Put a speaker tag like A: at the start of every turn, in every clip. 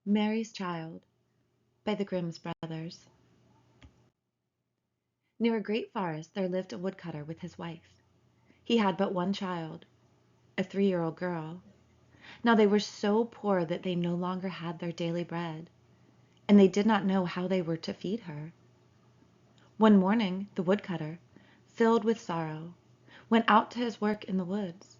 A: Mary's Child by the Grimm's brothers. Near a great forest there lived a woodcutter with his wife. He had but one child, a 3-year-old girl. Now they were so poor that they no longer had their daily bread, and they did not know how they were to feed her. One morning the woodcutter, filled with sorrow, went out to his work in the woods.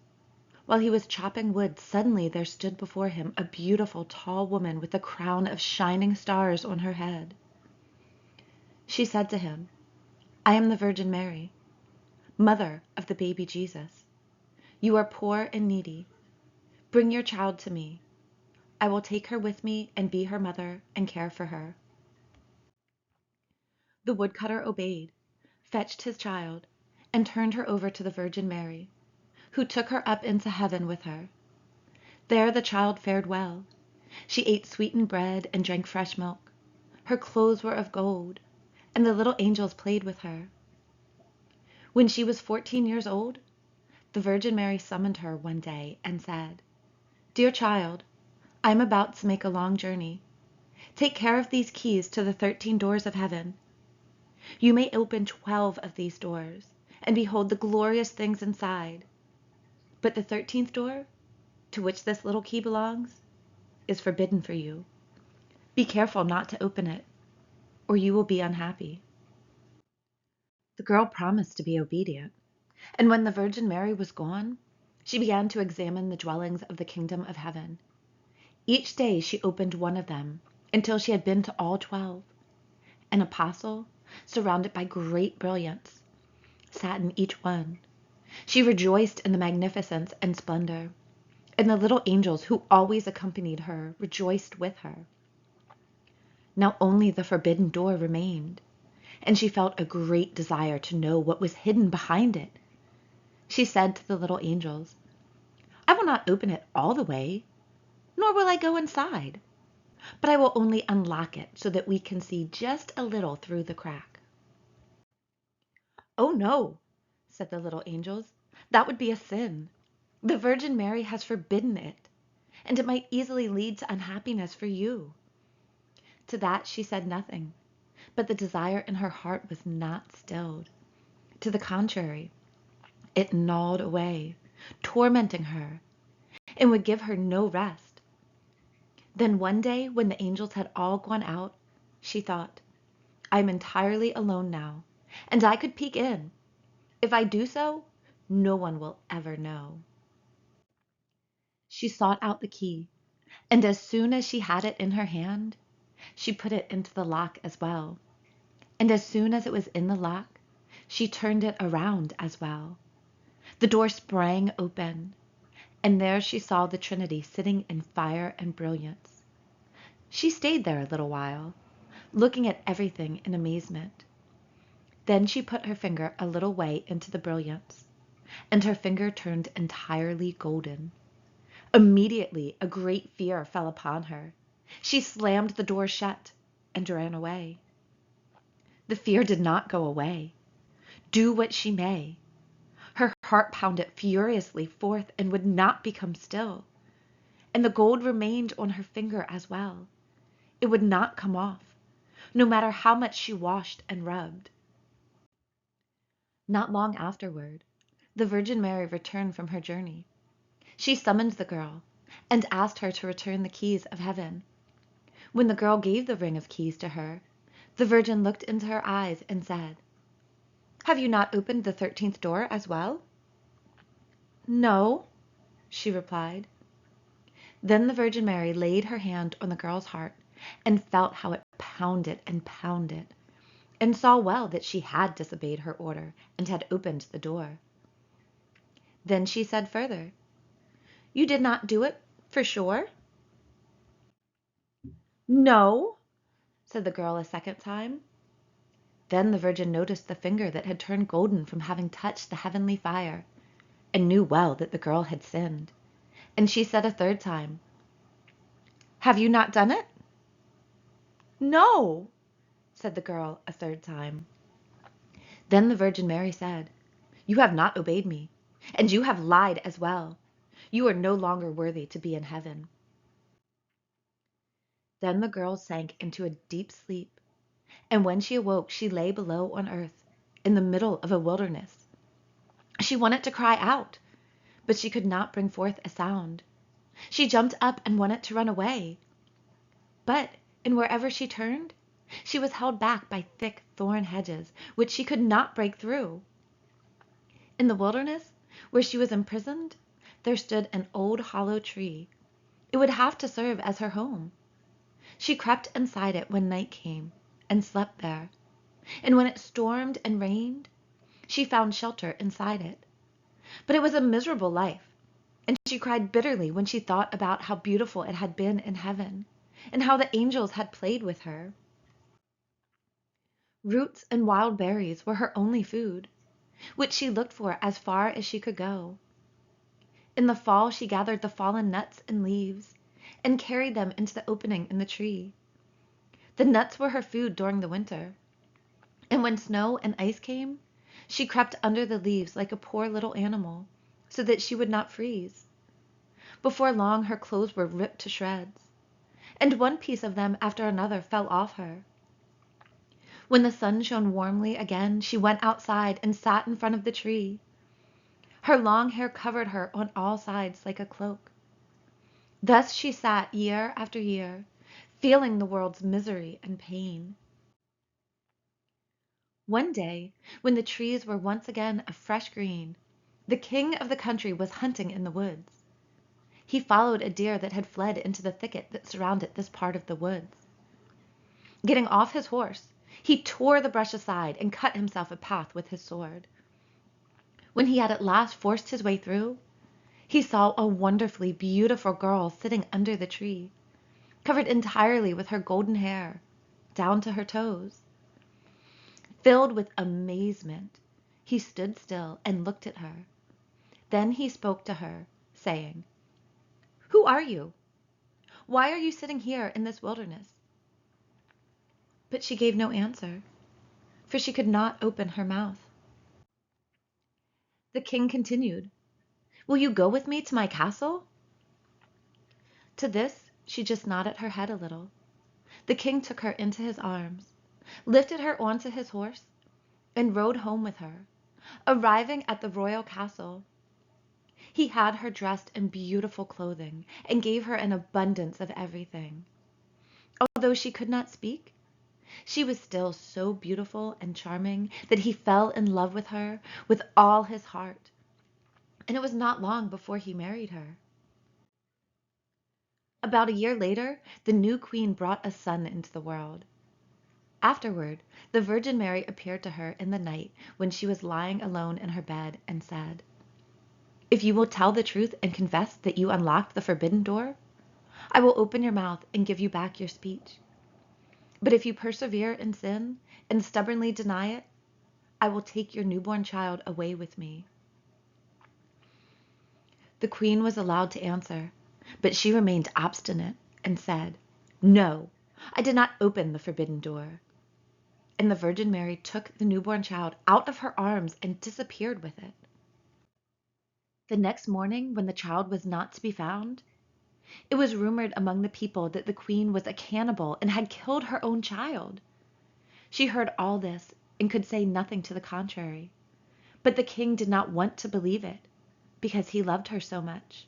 A: While he was chopping wood, suddenly there stood before him a beautiful tall woman with a crown of shining stars on her head. She said to him, "I am the Virgin Mary, mother of the baby Jesus. You are poor and needy. Bring your child to me. I will take her with me and be her mother and care for her." The woodcutter obeyed, fetched his child, and turned her over to the Virgin Mary, who took her up into heaven with her. There the child fared well. She ate sweetened bread and drank fresh milk. Her clothes were of gold, and the little angels played with her. When she was 14 years old, the Virgin Mary summoned her one day and said, "Dear child, I am about to make a long journey. Take care of these keys to the 13 doors of heaven. You may open 12 of these doors and behold the glorious things inside. But the 13th door, to which this little key belongs, is forbidden for you. Be careful not to open it, or you will be unhappy." The girl promised to be obedient, and when the Virgin Mary was gone, she began to examine the dwellings of the kingdom of heaven. Each day she opened one of them until she had been to all 12. An apostle, surrounded by great brilliance, sat in each one. She rejoiced in the magnificence and splendor, and the little angels who always accompanied her rejoiced with her. Now only the forbidden door remained, and she felt a great desire to know what was hidden behind it. She said to the little angels, "I will not open it all the way, nor will I go inside, but I will only unlock it so that we can see just a little through the crack." "Oh no," said the little angels, "that would be a sin. The Virgin Mary has forbidden it, and it might easily lead to unhappiness for you." To that she said nothing, but the desire in her heart was not stilled. To the contrary, it gnawed away, tormenting her, and would give her no rest. Then one day, when the angels had all gone out, she thought, "I am entirely alone now, and I could peek in. If I do so, no one will ever know." She sought out the key, and as soon as she had it in her hand, she put it into the lock as well. And as soon as it was in the lock, she turned it around as well. The door sprang open, and there she saw the Trinity sitting in fire and brilliance. She stayed there a little while, looking at everything in amazement. Then she put her finger a little way into the brilliance, and her finger turned entirely golden. Immediately a great fear fell upon her. She slammed the door shut and ran away. The fear did not go away. Do what she may, her heart pounded furiously forth and would not become still. And the gold remained on her finger as well. It would not come off, no matter how much she washed and rubbed. Not long afterward, the Virgin Mary returned from her journey. She summoned the girl and asked her to return the keys of heaven. When the girl gave the ring of keys to her, the Virgin looked into her eyes and said, "Have you not opened the 13th door as well?" "No," she replied. Then the Virgin Mary laid her hand on the girl's heart and felt how it pounded and pounded, and saw well that she had disobeyed her order and had opened the door. Then she said further, "You did not do it, for sure?" "No," said the girl a second time. Then the Virgin noticed the finger that had turned golden from having touched the heavenly fire, and knew well that the girl had sinned, and she said a third time, "Have you not done it?" "No," said the girl a third time. Then the Virgin Mary said, "You have not obeyed me, and you have lied as well. You are no longer worthy to be in heaven." Then the girl sank into a deep sleep, and when she awoke she lay below on earth, in the middle of a wilderness. She wanted to cry out, but she could not bring forth a sound. She jumped up and wanted to run away, but in wherever she turned, she was held back by thick thorn hedges, which she could not break through. In the wilderness, where she was imprisoned, there stood an old hollow tree. It would have to serve as her home. She crept inside it when night came and slept there, and when it stormed and rained, she found shelter inside it. But it was a miserable life, and she cried bitterly when she thought about how beautiful it had been in heaven, and how the angels had played with her. Roots and wild berries were her only food, which she looked for as far as she could go. In the fall she gathered the fallen nuts and leaves, and carried them into the opening in the tree. The nuts were her food during the winter, and when snow and ice came, she crept under the leaves like a poor little animal, so that she would not freeze. Before long her clothes were ripped to shreds, and one piece of them after another fell off her. When the sun shone warmly again, she went outside and sat in front of the tree. Her long hair covered her on all sides like a cloak. Thus she sat year after year, feeling the world's misery and pain. One day, when the trees were once again a fresh green, the king of the country was hunting in the woods. He followed a deer that had fled into the thicket that surrounded this part of the woods. Getting off his horse, he tore the brush aside and cut himself a path with his sword. When he had at last forced his way through, he saw a wonderfully beautiful girl sitting under the tree, covered entirely with her golden hair, down to her toes. Filled with amazement, he stood still and looked at her. Then he spoke to her, saying, "Who are you? Why are you sitting here in this wilderness?" But she gave no answer, for she could not open her mouth. The king continued, "Will you go with me to my castle?" To this she just nodded her head a little. The king took her into his arms, lifted her onto his horse, and rode home with her. Arriving at the royal castle, he had her dressed in beautiful clothing and gave her an abundance of everything. Although she could not speak, she was still so beautiful and charming that he fell in love with her with all his heart, and it was not long before he married her. About a year later, the new queen brought a son into the world. Afterward, the Virgin Mary appeared to her in the night when she was lying alone in her bed and said, "If you will tell the truth and confess that you unlocked the forbidden door, I will open your mouth and give you back your speech. But if you persevere in sin and stubbornly deny it, I will take your newborn child away with me." The queen was allowed to answer, but she remained obstinate and said, "No, I did not open the forbidden door." And the Virgin Mary took the newborn child out of her arms and disappeared with it. The next morning, when the child was not to be found, it was rumored among the people that the queen was a cannibal and had killed her own child. She heard all this and could say nothing to the contrary, but the king did not want to believe it because he loved her so much.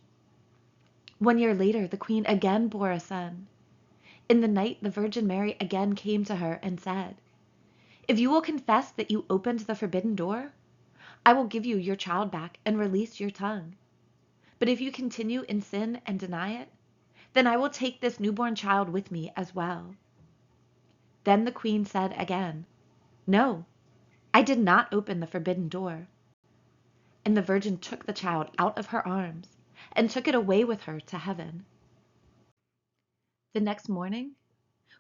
A: 1 year later, the queen again bore a son. In the night, the Virgin Mary again came to her and said, "If you will confess that you opened the forbidden door, I will give you your child back and release your tongue. But if you continue in sin and deny it, then I will take this newborn child with me as well." Then the queen said again, "No, I did not open the forbidden door." And the Virgin took the child out of her arms and took it away with her to heaven. The next morning,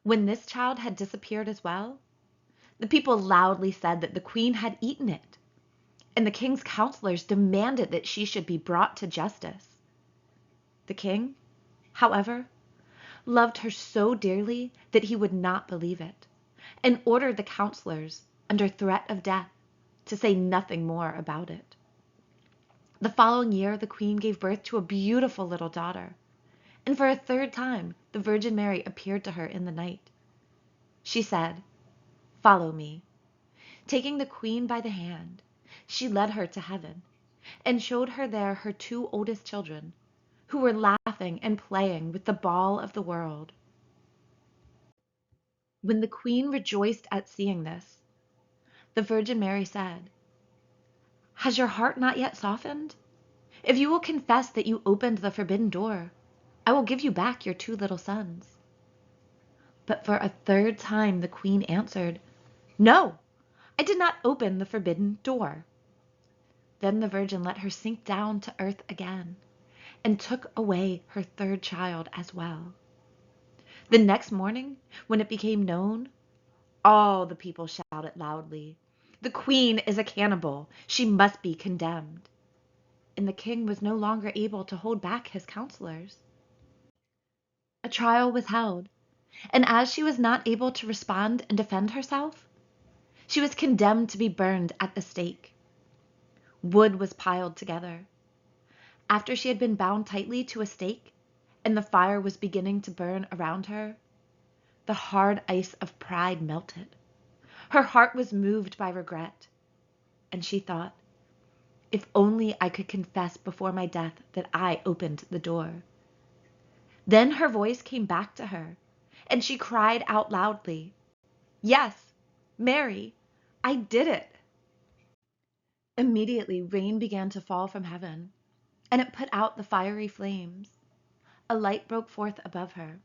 A: when this child had disappeared as well, the people loudly said that the queen had eaten it, and the king's counselors demanded that she should be brought to justice. The king, however, loved her so dearly that he would not believe it, and ordered the counselors, under threat of death, to say nothing more about it. The following year, the queen gave birth to a beautiful little daughter, and for a third time the Virgin Mary appeared to her in the night. She said, "Follow me." Taking the queen by the hand, she led her to heaven and showed her there her two oldest children, who were laughing and playing with the ball of the world. When the queen rejoiced at seeing this, the Virgin Mary said, "Has your heart not yet softened? If you will confess that you opened the forbidden door, I will give you back your two little sons." But for a third time the queen answered, "No, I did not open the forbidden door." Then the Virgin let her sink down to earth again, and took away her third child as well. The next morning, when it became known, all the people shouted loudly, "The queen is a cannibal! She must be condemned!" And the king was no longer able to hold back his counselors. A trial was held, and as she was not able to respond and defend herself, she was condemned to be burned at the stake. Wood was piled together. After she had been bound tightly to a stake, and the fire was beginning to burn around her, the hard ice of pride melted. Her heart was moved by regret, and she thought, "If only I could confess before my death that I opened the door." Then her voice came back to her, and she cried out loudly, "Yes, Mary, I did it." Immediately rain began to fall from heaven, and it put out the fiery flames. A light broke forth above her,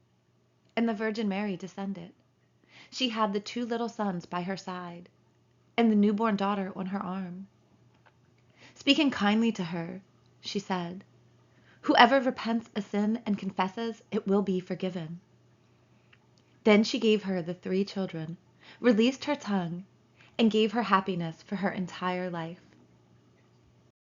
A: and the Virgin Mary descended. She had the two little sons by her side, and the newborn daughter on her arm. Speaking kindly to her, she said, "Whoever repents a sin and confesses, it will be forgiven." Then she gave her the three children, released her tongue, and gave her happiness for her entire life.